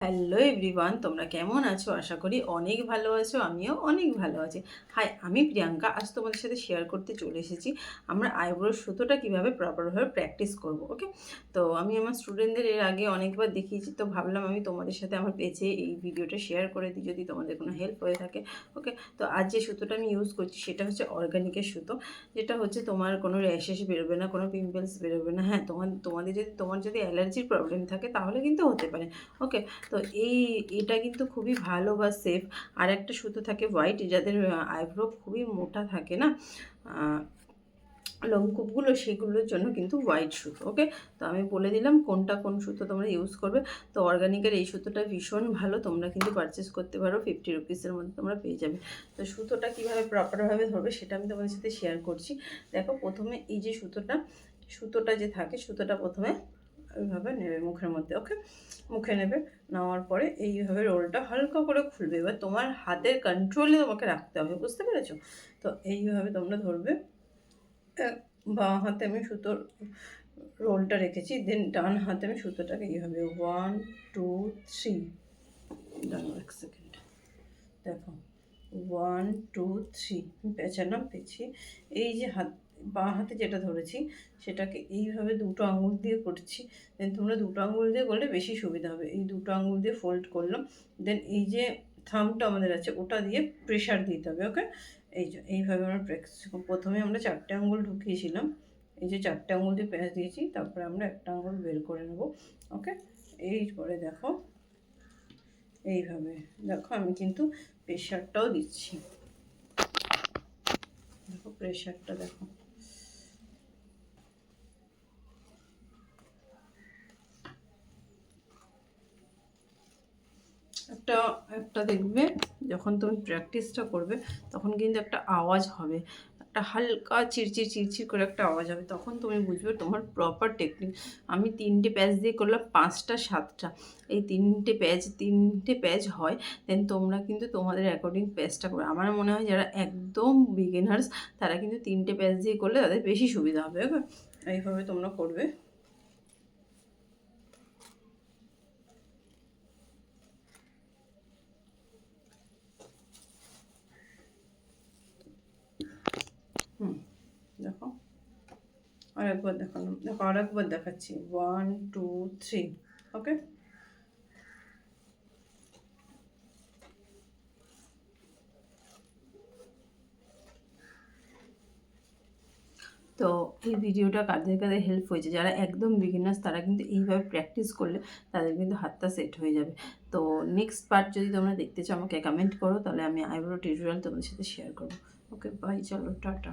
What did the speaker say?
Hello everyone, তোমরা কেমন আছো? আশা করি অনেক ভালো আছো। আমিও অনেক ভালো আছি। হাই, আমি প্রিয়াঙ্কা। আজ তোমাদের সাথে শেয়ার করতে চলে এসেছি আমরা আইব্রোর সুতোটা কীভাবে প্রপারভাবে প্র্যাকটিস করব। ওকে, তো আমি আমার স্টুডেন্টদের এর আগে অনেকবার দেখিয়েছি, তো ভাবলাম আমি তোমাদের সাথে আমার পেজে এই ভিডিওটা শেয়ার করে দিই যদি তোমাদের কোনো হেল্প হয়ে থাকে। ওকে, তো আজ যে সুতোটা আমি ইউজ করছি সেটা হচ্ছে অর্গানিকের সুতো, যেটা হচ্ছে তোমার কোনো র্যাশেস বেরোবে না, কোনো পিম্পলস বেরোবে না। হ্যাঁ, তোমার যদি অ্যালার্জির প্রবলেম থাকে তাহলে কিন্তু হতে পারে। ওকে, তো এটা কিন্তু খুবই ভালো বা সেফ। আর একটা সুতো থাকে হোয়াইট, যাদের আইব্রো খুবই মোটা থাকে না, লোমকূপগুলো, সেগুলোর জন্য কিন্তু হোয়াইট সুতো। ওকে, তো আমি বলে দিলাম কোন সুতো তোমরা ইউজ করবে। তো অর্গানিকের এই সুতোটা ভীষণ ভালো, তোমরা কিন্তু পারচেস করতে পারো, 50 রুপিসের মধ্যে তোমরা পেয়ে যাবে। তো সুতোটা কীভাবে প্রপারভাবে ধরবে সেটা আমি তোমাদের সাথে শেয়ার করছি। দেখো, প্রথমে এই যে সুতোটা যে থাকে, সুতোটা প্রথমে ওইভাবে নেবে মুখের মধ্যে। ওকে, মুখে নেবে, নেওয়ার পরে এইভাবে রোলটা হালকা করে খুলবে। এবার তোমার হাতের কন্ট্রোলে তোমাকে রাখতে হবে, বুঝতে পেরেছো? তো এইভাবে তোমরা ধরবে। বাঁ হাতে আমি সুতোর রোলটা রেখেছি, দেন ডান হাতে আমি সুতোটাকে এইভাবে 1 2 3 দাঁড়াও এক সেকেন্ড। দেখো, 1 2 3 পেঁচালাম, পেঁচিয়ে এই যে বাঁ হাতে যেটা ধরেছি সেটাকে এইভাবে দুটো আঙুল দিয়ে করছি। দেন তোমরা দুটো আঙুল দিয়ে করলে বেশি সুবিধা হবে। এই দুটো আঙুল দিয়ে ফোল্ড করলাম, দেন এই যে থামটা আমাদের আছে ওটা দিয়ে প্রেশার দিতে হবে। ওকে, এইভাবে আমরা প্র্যাকটিস। প্রথমে আমরা 4টে আঙুল ঢুকিয়েছিলাম, এই যে 4টে আঙুল দিয়ে প্যাঁচ দিয়েছি, তারপরে আমরা একটা আঙুল বের করে নেব। ওকে, এইপরে দেখো এইভাবে, দেখো আমি কিন্তু প্রেশারটাও দিচ্ছি। দেখো প্রেশারটা, দেখো একটা একটা দেখবে যখন তুমি প্র্যাকটিসটা করবে তখন কিন্তু একটা আওয়াজ হবে, একটা হালকা চিরচির করে একটা আওয়াজ হবে, তখন তুমি বুঝবে তোমার প্রপার টেকনিক। আমি 3টে প্যাচ দিয়ে করলাম, 5টা 7টা, এই তিনটে প্যাচ হয়। দেন তোমরা কিন্তু তোমাদের অ্যাকর্ডিং প্যাচটা করবে। আমার মনে হয় যারা একদম বিগিনার্স তারা কিন্তু 3টে প্যাচ দিয়ে করলে তাদের বেশি সুবিধা হবে। ওকে, এইভাবে তোমরা করবে। দেখো আরেকবার দেখালাম, দেখো আরেকবার দেখাচ্ছি, 1 2 3। ওকে, তো এই ভিডিওটা কাদের কাদের হেল্প হয়েছে, যারা একদম বিগিনার্স তারা কিন্তু এইভাবে প্র্যাকটিস করলে তাদের কিন্তু হাতটা সেট হয়ে যাবে। তো নেক্সট পার্ট যদি তোমরা দেখতে চাও আমাকে কমেন্ট করো, তাহলে আমি আইব্রো টিউটোরিয়াল তোমাদের সাথে শেয়ার করবো। ওকে বাই, চলো টাটা।